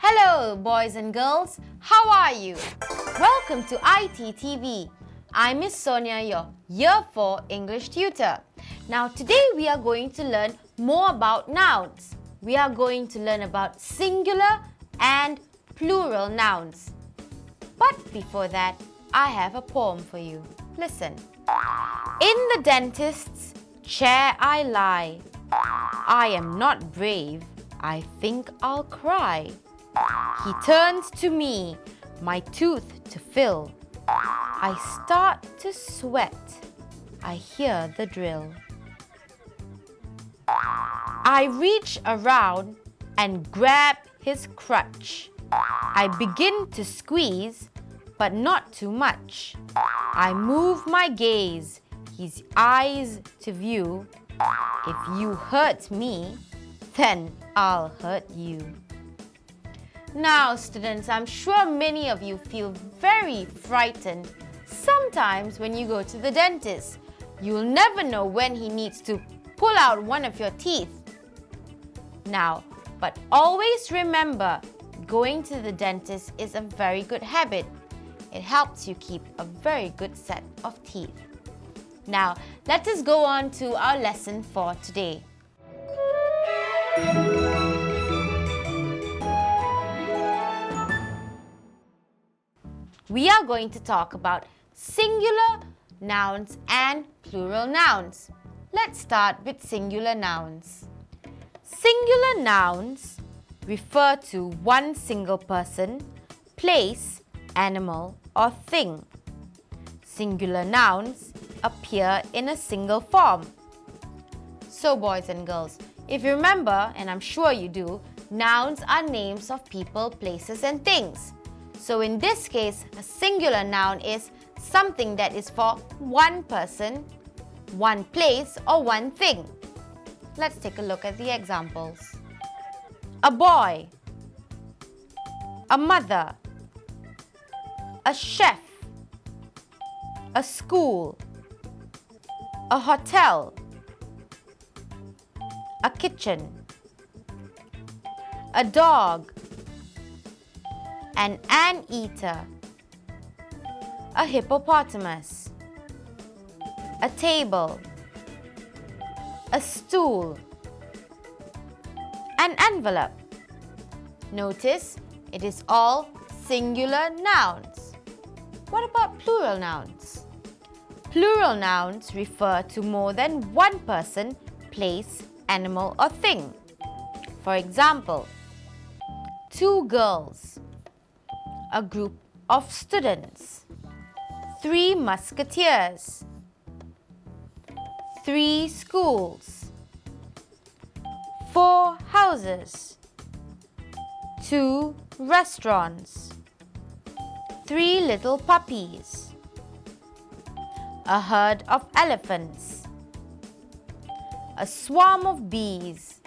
Hello, boys and girls. How are you? Welcome to iTTV. I'm Miss Sonia, your Year 4 English tutor. Now, today we are going to learn more about nouns. We are going to learn about singular and plural nouns. But before that, I have a poem for you. Listen. In the dentist's chair I lie. I am not brave. I think I'll cry. He turns to me, my tooth to fill. I start to sweat. I hear the drill. I reach around and grab his crutch. I begin to squeeze, but not too much. I move my gaze, his eyes to view. If you hurt me, then I'll hurt you. Now, students, I'm sure many of you feel very frightened sometimes when you go to the dentist. You'll never know when he needs to pull out one of your teeth. Now, but always remember, going to the dentist is a very good habit. It helps you keep a very good set of teeth. Now, let us go on to our lesson for today. We are going to talk about singular nouns and plural nouns. Let's start with singular nouns. Singular nouns refer to one single person, place, animal, or thing. Singular nouns appear in a single form. So, boys and girls, if you remember, and I'm sure you do, nouns are names of people, places, and things. So in this case, a singular noun is something that is for one person, one place, or one thing. Let's take a look at the examples. A boy, a mother, a chef, a school, a hotel, a kitchen, a dog, an anteater, a hippopotamus, a table, a stool, an envelope. Notice it is all singular nouns. What about plural nouns? Plural nouns refer to more than one person, place, animal, or thing. For example, two girls, a group of students, 3 musketeers, 3 schools, 4 houses, 2 restaurants, 3 little puppies, a herd of elephants, a swarm of bees,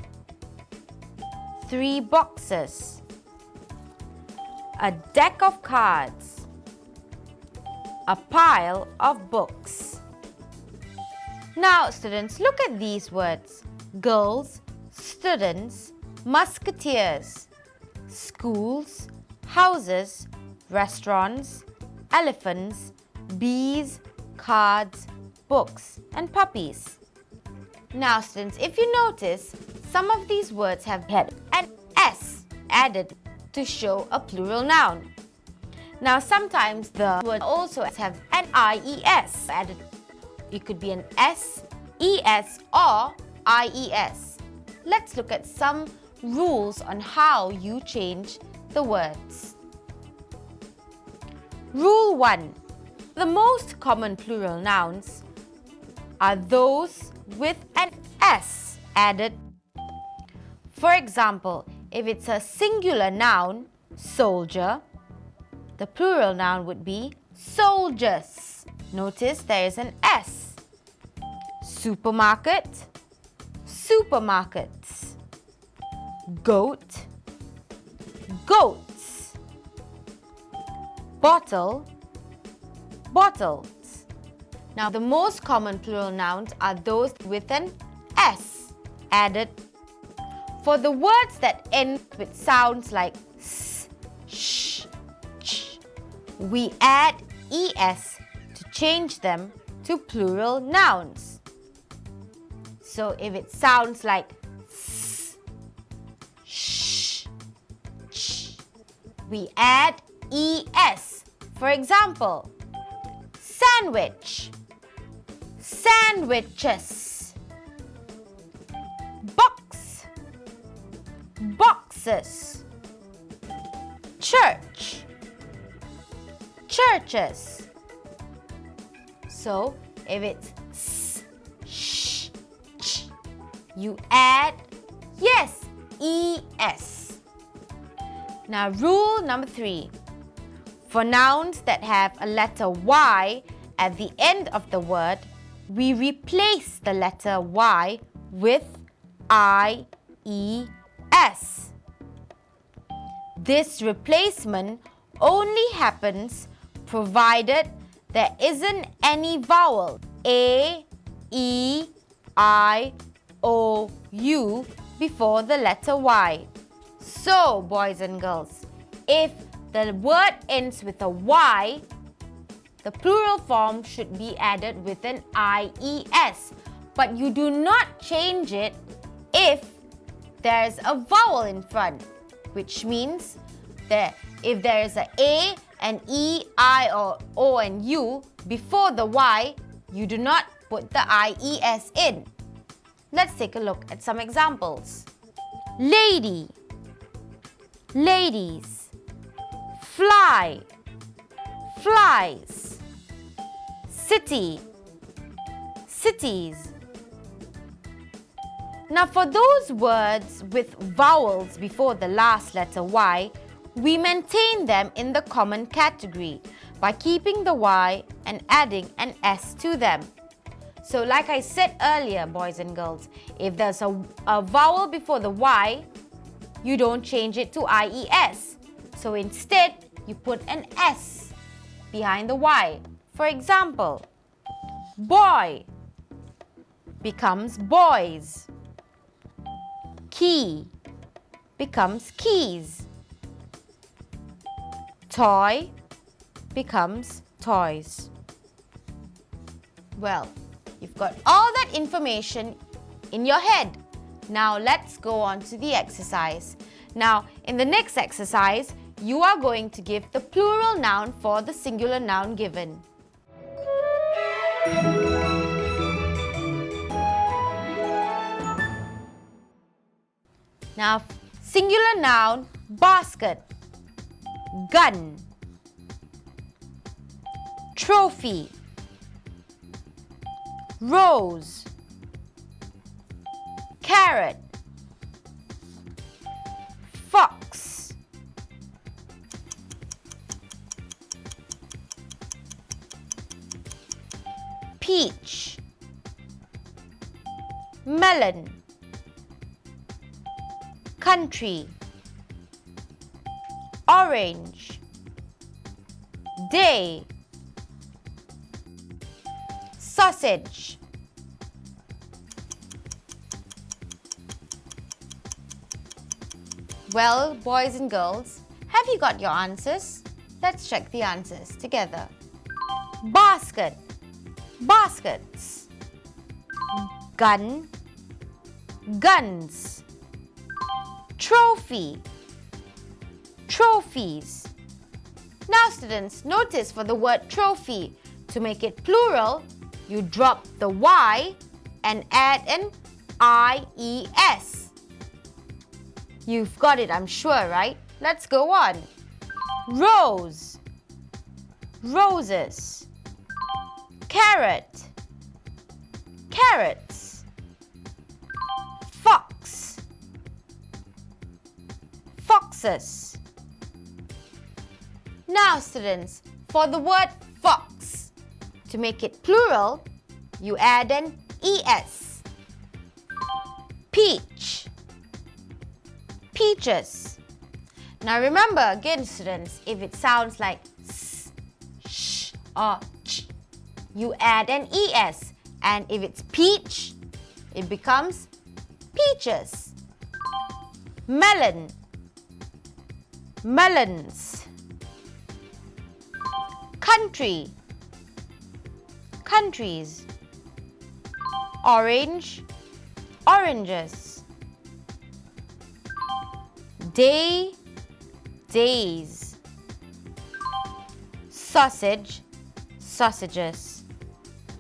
3 boxes, a deck of cards, a pile of books. Now, students, look at these words: girls, students, musketeers, schools, houses, restaurants, elephants, bees, cards, books, and puppies. Now, students, if you notice, some of these words have had an S added to show a plural noun. Now, sometimes the word also have an IES added. It could be an S, ES, or IES. Let's look at some rules on how you change the words. Rule 1. The most common plural nouns are those with an S added. For example, if it's a singular noun, soldier, the plural noun would be soldiers. Notice there is an S. Supermarket, supermarkets. Goat, goats. Bottle, bottles. Now, the most common plural nouns are those with an S added. for the words that end with sounds like s, sh, ch, we add es to change them to plural nouns. So if it sounds like s, sh, ch, we add es. For example, sandwich, sandwiches, box, boxes, church, churches. So if it's s, sh, ch, you add yes, es. Now rule number 3. For nouns that have a letter Y at the end of the word, we replace the letter Y with IES. This replacement only happens provided there isn't any vowel A, E, I, O, U before the letter Y. So, boys and girls, if the word ends with a Y, the plural form should be added with an IES. But you do not change it if there's a vowel in front, which means that if there is an A, an E, I, or O and U before the Y, you do not put the IES in. Let's take a look at some examples. Lady, ladies, fly, flies, city, cities. Now for those words with vowels before the last letter Y, we maintain them in the common category by keeping the Y and adding an S to them. So like I said earlier, boys and girls, if there's a vowel before the Y, you don't change it to IES. So instead, you put an S behind the Y. For example, boy becomes boys. Key becomes keys. Toy becomes toys. Well, you've got all that information in your head. Now let's go on to the exercise. Now, in the next exercise, you are going to give the plural noun for the singular noun given. Now, singular noun, basket, gun, trophy, rose, carrot, fox, peach, melon, country, orange, day, sausage, well, boys and girls, have you got your answers? Let's check the answers together. Basket, baskets. Gun, guns. Trophy, trophies. Now students, notice for the word trophy, to make it plural, you drop the Y and add an IES. You've got it, I'm sure, right? Let's go on. Rose, roses. Carrot, carrots. Fox, foxes. Now students, for the word fox, to make it plural, you add an ES. Peach, peaches. Now remember again students, if it sounds like s, sh or ch, you add an ES. And if it's peach, it becomes peaches. melon, melons. Country, countries. Orange, oranges. Day, days. Sausage, sausages.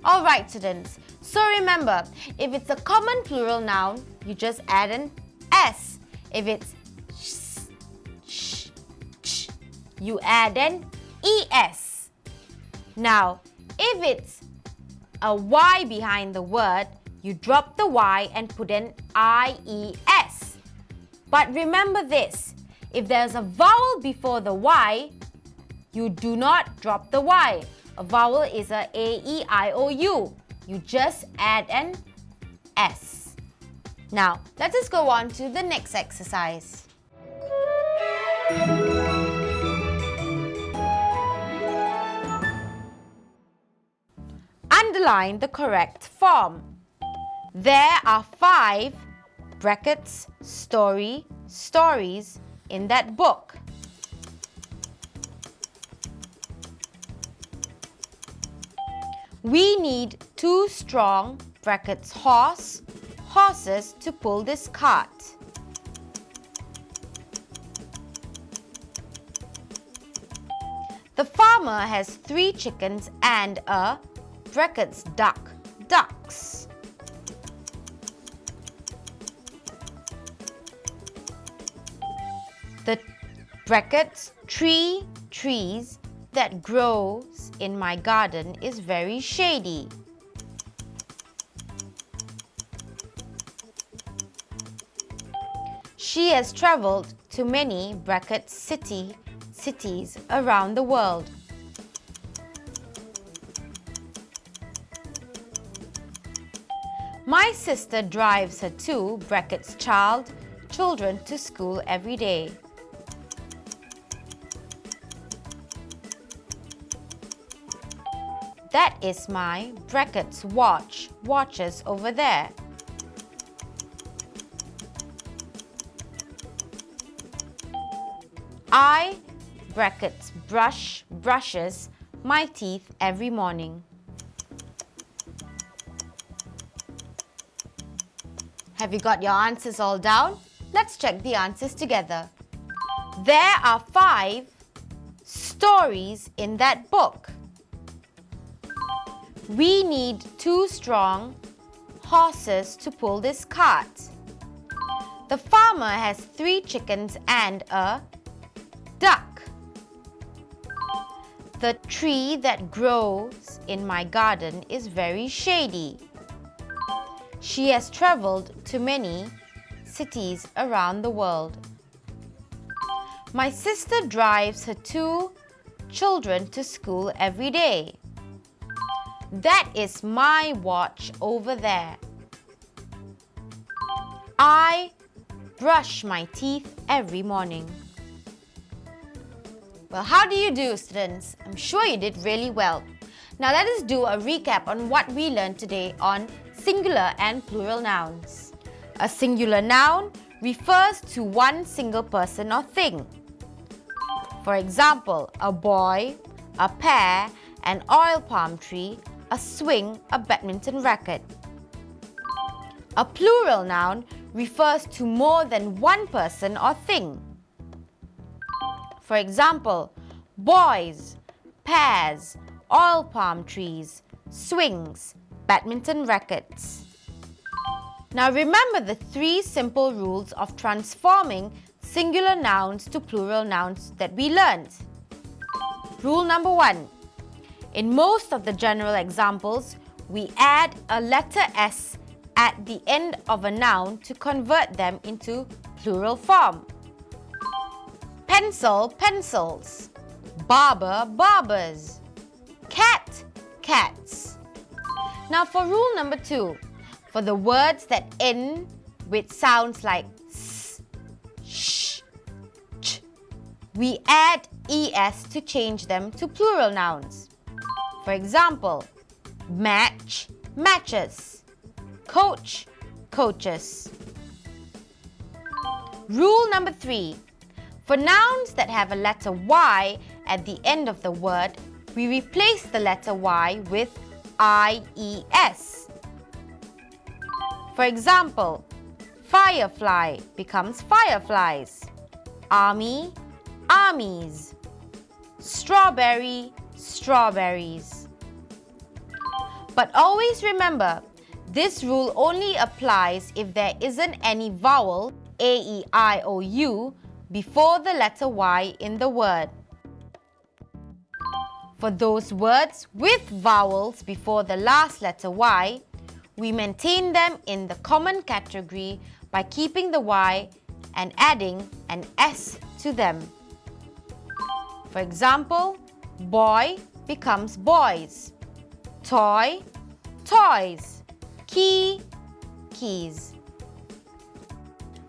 Alright students, so remember, if it's a common plural noun, you just add an S. If it's sh, ch, you add an ES. Now, if it's a Y behind the word, you drop the Y and put an IES. But remember this, if there's a vowel before the Y, you do not drop the Y. A vowel is a A-E-I-O-U. You just add an S. Now, let us go on to the next exercise. Underline the correct form. There are 5 brackets stories in that book. We need 2 strong brackets horses to pull this cart. The farmer has 3 chickens and a brackets ducks. The brackets trees that grows in my garden is very shady. She has traveled to many brackets cities around the world. My sister drives her 2 brackets children to school every day. That is my brackets watches over there. I brackets brushes my teeth every morning. Have you got your answers all down? Let's check the answers together. There are 5 stories in that book. We need 2 strong horses to pull this cart. The farmer has 3 chickens and a duck. The tree that grows in my garden is very shady. She has traveled to many cities around the world. My sister drives her 2 children to school every day. That is my watch over there. I brush my teeth every morning. Well, how do you do, students? I'm sure you did really well. Now let us do a recap on what we learned today on singular and plural nouns. A singular noun refers to one single person or thing. For example, a boy, a pear, an oil palm tree, a swing, a badminton racket. A plural noun refers to more than one person or thing. For example, boys, pears, oil palm trees, swings, badminton rackets. Now remember the 3 simple rules of transforming singular nouns to plural nouns that we learned. Rule number 1. In most of the general examples, we add a letter S at the end of a noun to convert them into plural form. Pencil, pencils. Barber, barbers. Cat, cats. Now for rule number 2, for the words that end with sounds like s, sh, ch, we add es to change them to plural nouns. For example, match, matches. Coach, coaches. Rule number 3. For nouns that have a letter Y at the end of the word, we replace the letter Y with IES. For example, firefly becomes fireflies, army, armies, strawberry, strawberries. But always remember, this rule only applies if there isn't any vowel, A, E, I, O, U, before the letter Y in the word. For those words with vowels before the last letter Y, we maintain them in the common category by keeping the Y and adding an S to them. For example, boy becomes boys, toy, toys, key, keys.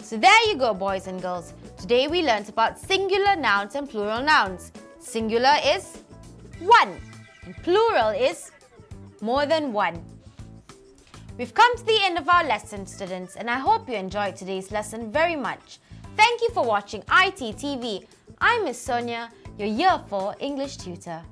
So there you go, boys and girls. Today we learnt about singular nouns and plural nouns. Singular is one and plural is more than one. We've come to the end of our lesson, students, and I hope you enjoyed today's lesson very much. Thank you for watching iTTV. I'm Miss Sonia, your Year 4 English tutor.